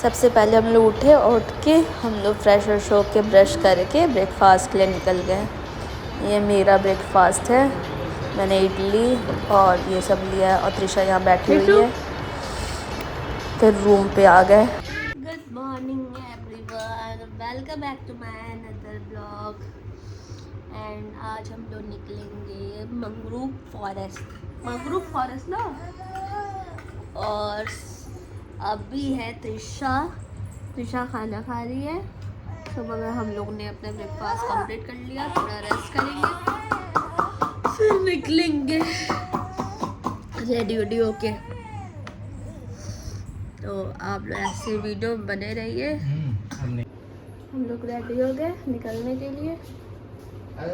सबसे पहले हम लोग उठे और उठ के हम लोग फ्रेश व्रेश होके ब्रश करके ब्रेकफास्ट के लिए निकल गए। ये मेरा ब्रेकफास्ट है, मैंने इडली और ये सब लिया है और त्रिशा यहाँ बैठी हुई है। फिर रूम पे आ गए। Good morning everyone, welcome back to my another blog. एंड आज हम लोग निकलेंगे मैंग्रोव फॉरेस्ट ना। और अभी है त्रिशा खाना खा रही है। सुबह में हम लोग ने अपना ब्रेकफास्ट कंप्लीट कर लिया, थोड़ा रेस्ट करेंगे फिर निकलेंगे रेडी वेडी होके। तो आप लोग ऐसे वीडियो बने रहिए। हम लोग रेडी हो गए निकलने के लिए।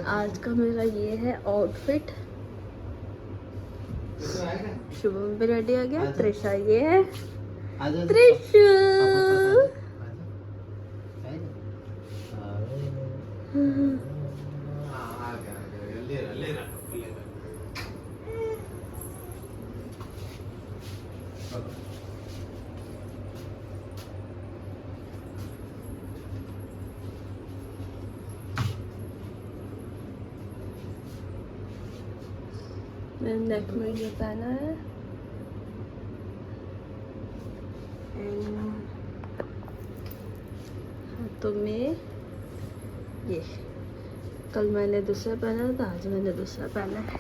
आज का मेरा ये है आउटफिट। शुभम भी रेडी हो गया। त्रिशा ये है त्रिशु। मैंने नेक में ये पहना है। हाथों में ये, कल मैंने दूसरा पहना था, आज मैंने दूसरा पहना है।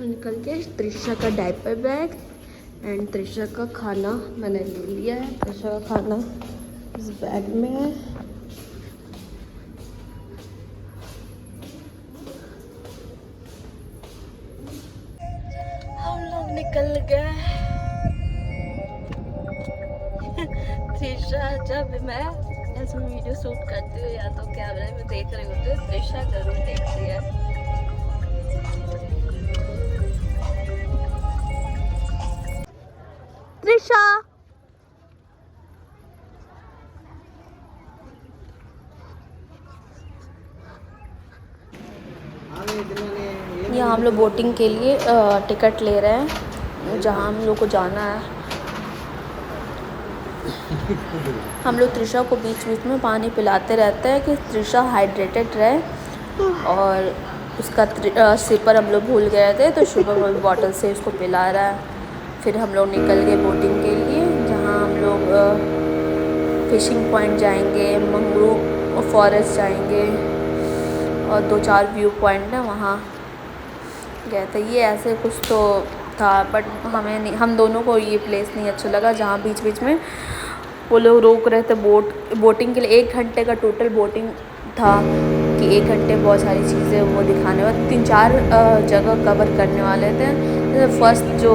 निकल के त्रिशा का डायपर बैग एंड त्रिशा का खाना मैंने ले लिया है। त्रिशा का खाना इस बैग में है। हम लोग निकल गए। त्रिशा जब मैं ऐसे वीडियो शूट करती हूँ या तो कैमरे में देख रही होती हूँ, त्रिशा जरूर देखती है। त्रिशा यहाँ हम लोग बोटिंग के लिए टिकट ले रहे हैं जहाँ हम लोग को जाना है। हम लोग त्रिशा को बीच बीच में पानी पिलाते रहते हैं कि त्रिशा हाइड्रेटेड रहे। और उसका सिपर हम लोग भूल गए थे तो शुभम बॉटल से उसको पिला रहा है। फिर हम लोग निकल गए बोटिंग के लिए, जहाँ हम लोग फिशिंग पॉइंट जाएंगे, मैंग्रोव फॉरेस्ट जाएंगे और 2-4 व्यू पॉइंट है वहाँ गए थे। ये ऐसे कुछ तो था बट हमें नहीं, हम दोनों को ये प्लेस नहीं अच्छा लगा जहाँ बीच बीच में वो लोग रोक रहे थे बोटिंग के लिए। 1 घंटे का टोटल बोटिंग था कि 1 घंटे बहुत सारी चीज़ें वो दिखाने वाले, 3-4 जगह कवर करने वाले थे। फर्स्ट जो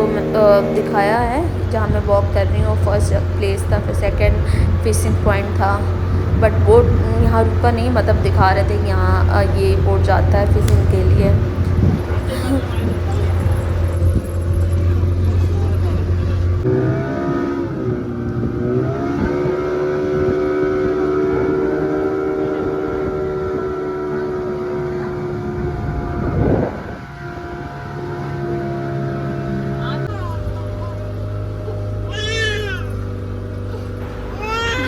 दिखाया है जहाँ मैं वॉक कर रही हूँ फर्स्ट प्लेस था, फिर सेकंड फिशिंग पॉइंट था। बट बोट यहाँ रुका नहीं, मतलब दिखा रहे थे कि यहाँ ये बोट जाता है फिशिंग के लिए।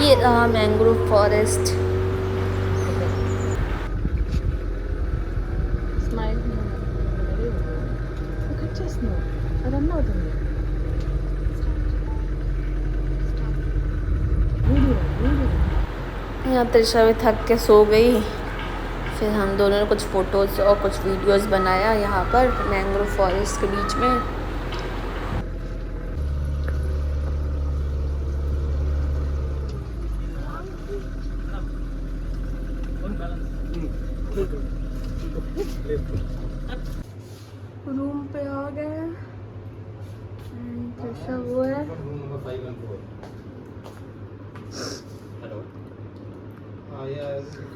ये रहा मैंग्रोव फॉरेस्ट। यहाँ त्रिशा भी थक के सो गई। फिर हम दोनों ने कुछ फ़ोटोज़ और कुछ वीडियोज़ बनाया यहाँ पर मैंग्रोव फॉरेस्ट के बीच में। रूम पे आ गए। त्रिशा वो है।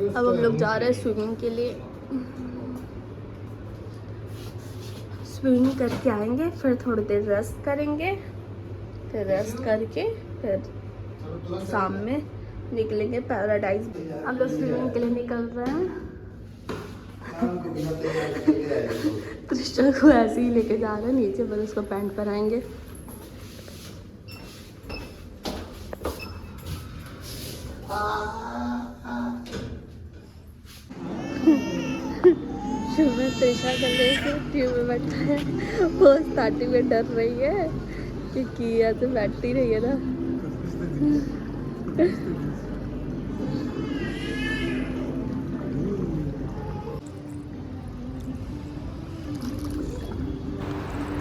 अब हम लोग जा रहे हैं स्विमिंग के लिए। स्विमिंग करके आएंगे, फिर थोड़ी देर रेस्ट करेंगे, फिर रेस्ट करके फिर शाम में निकलेंगे पैराडाइज। हम लोग स्विमिंग के लिए निकल रहे हैं। त्रिशा को ऐसे ही लेके जा रहे हैं नीचे, पर उसको पैंट पहनाएंगे। सुबह त्रिशा कर रही है, ट्यूब में बैठा है। वो स्टार्टिंग में डर रही है क्योंकि ऐसे बैठती रही है ना।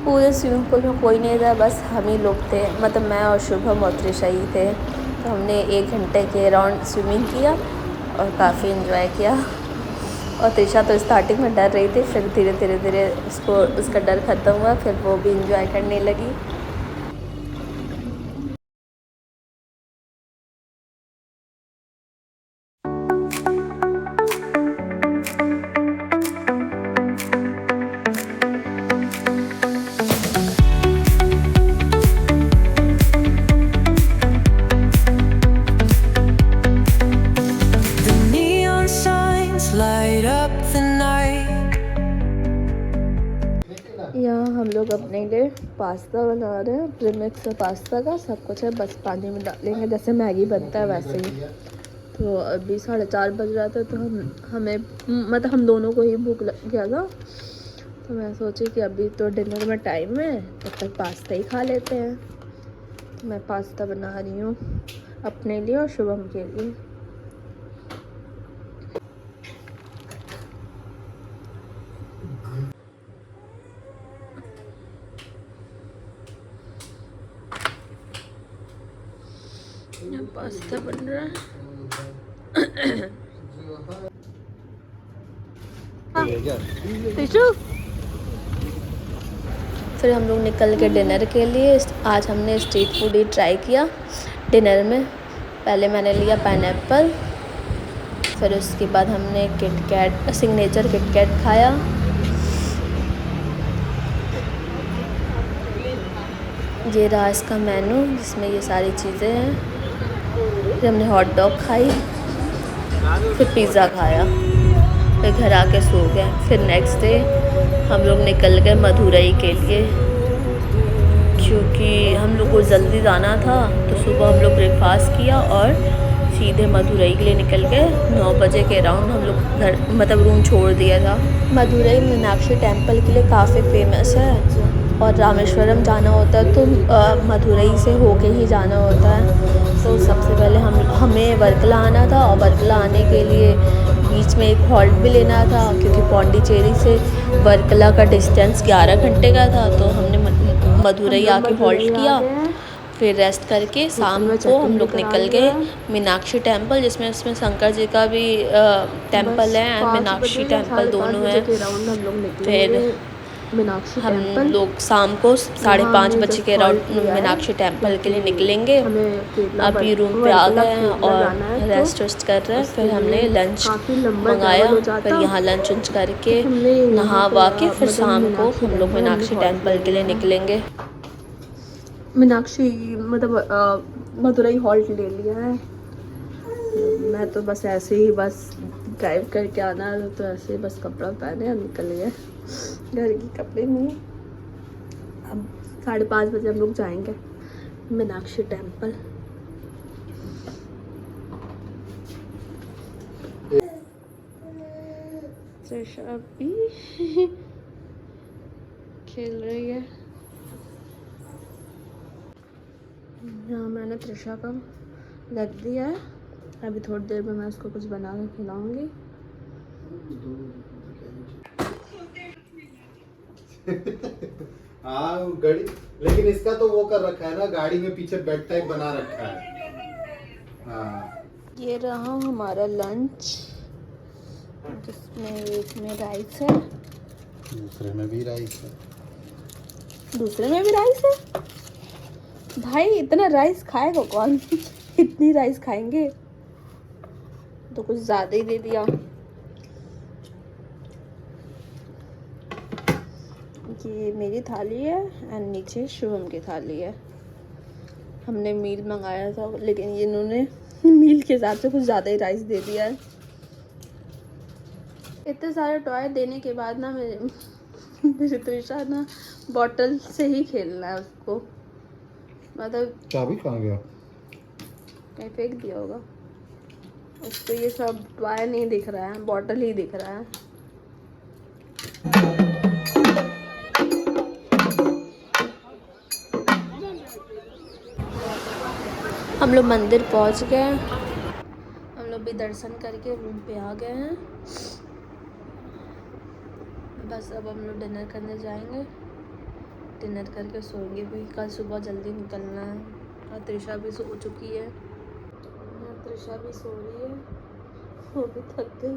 पूरे स्विमिंग पूल में कोई नहीं था, बस हम ही लोग थे, मतलब मैं और शुभम और त्रिशा ही थे। तो हमने 1 घंटे के राउंड स्विमिंग किया और काफ़ी इन्जॉय किया। और त्रिशा तो स्टार्टिंग में डर रही थी, फिर धीरे धीरे उसको उसका डर ख़त्म हुआ, फिर वो भी इन्जॉय करने लगी। यहाँ हम लोग अपने लिए पास्ता बना रहे हैं, प्रीमिक्स पास्ता का सब कुछ है, बस पानी में डालेंगे जैसे मैगी बनता है वैसे ही। तो अभी 4:30 बज रहा था, तो हमें मतलब हम दोनों को ही भूख लग गया था। तो मैं सोची कि अभी तो डिनर में टाइम है, तब तक पास्ता ही खा लेते हैं। तो मैं पास्ता बना रही हूँ अपने लिए और शुभम के लिए। पास्ता बन रहा है। फिर हम लोग निकल के डिनर के लिए। आज हमने स्ट्रीट फूड ही ट्राई किया डिनर में। पहले मैंने लिया पाइनएप्पल, फिर उसके बाद हमने किटकैट सिग्नेचर किटकैट खाया। ये रहा इसका मेनू जिसमें ये सारी चीज़ें हैं। फिर हमने हॉट डॉग खाई, फिर पिज़्ज़ा खाया, फिर घर आके सो गए। फिर नेक्स्ट डे हम लोग निकल गए मदुरई के लिए, क्योंकि हम लोग को जल्दी जाना था। तो सुबह हम लोग ब्रेकफास्ट किया और सीधे मदुरई के लिए निकल गए। 9 बजे के अराउंड हम लोग घर मतलब रूम छोड़ दिया था। मदुरई मीनाक्षी टेम्पल के लिए काफ़ी फेमस है, और रामेश्वरम जाना होता है तो मदुरई से होके ही जाना होता है। तो सबसे पहले हमें वर्कला आना था, और वर्कला आने के लिए बीच में एक हॉल्ट भी लेना था, क्योंकि पौंडीचेरी से वर्कला का डिस्टेंस 11 घंटे का था। तो हमने मदुरई आके हॉल्ट किया, फिर रेस्ट करके शाम को हम लोग निकल गए मीनाक्षी टेम्पल, जिसमें शंकर जी का भी टेम्पल है एंड मीनाक्षी टेम्पल दोनों है। फिर हम लोग शाम को 5:30 बजे के अराउंड मीनाक्षी टेम्पल के लिए निकलेंगे। अभी रूम पे आ गए हैं और रेस्ट वेस्ट कर रहे हैं। फिर हमने लंच मंगाया, फिर यहाँ लंच वंच करके नहा वहा के फिर शाम को हम लोग मीनाक्षी टेम्पल के लिए निकलेंगे। मीनाक्षी मतलब मदुरई हॉल्ट ले लिया है। मैं तो बस ऐसे ही बस ड्राइव करके आना है, तो ऐसे ही बस कपड़ा पहने और निकल गए घर के कपड़े में। अब 5:30 बजे हम लोग जाएंगे मीनाक्षी टेम्पल। त्रिशा भी खेल रही है। यहाँ मैंने त्रिशा का रख दिया है, अभी थोड़ी देर में मैं उसको कुछ बना कर खिलाऊंगी। हाँ गाड़ी, लेकिन इसका तो वो कर रखा है ना, गाड़ी में पीछे बेड टाइप बना रखा है। हाँ, ये रहा हमारा लंच, जिसमें एक में राइस है, दूसरे में भी राइस है। दूसरे में भी राइस है? भाई इतना राइस खाएगा कौन? इतनी राइस खाएंगे तो कुछ ज़्यादा ही दे दिया। ये मेरी थाली है एंड नीचे शुभम की थाली है। हमने मील मंगाया था, लेकिन इन्होंने मील के हिसाब से कुछ ज़्यादा ही राइस दे दिया है। इतने सारे टॉय देने के बाद ना मेरी त्रिशा ना बॉटल से ही खेलना है उसको, मतलब चाबी कहाँ गया? कहीं फेंक दिया होगा उसको। ये सब टॉय नहीं दिख रहा है, बॉटल ही दिख रहा है। हम लोग मंदिर पहुंच गए, हम लोग भी दर्शन करके रूम पे आ गए हैं। बस अब हम लोग डिनर करने जाएंगे, डिनर करके सोएंगे भी, कल सुबह जल्दी निकलना है। और त्रिशा भी सो चुकी है, त्रिशा भी सो रही है, वो भी थक गई।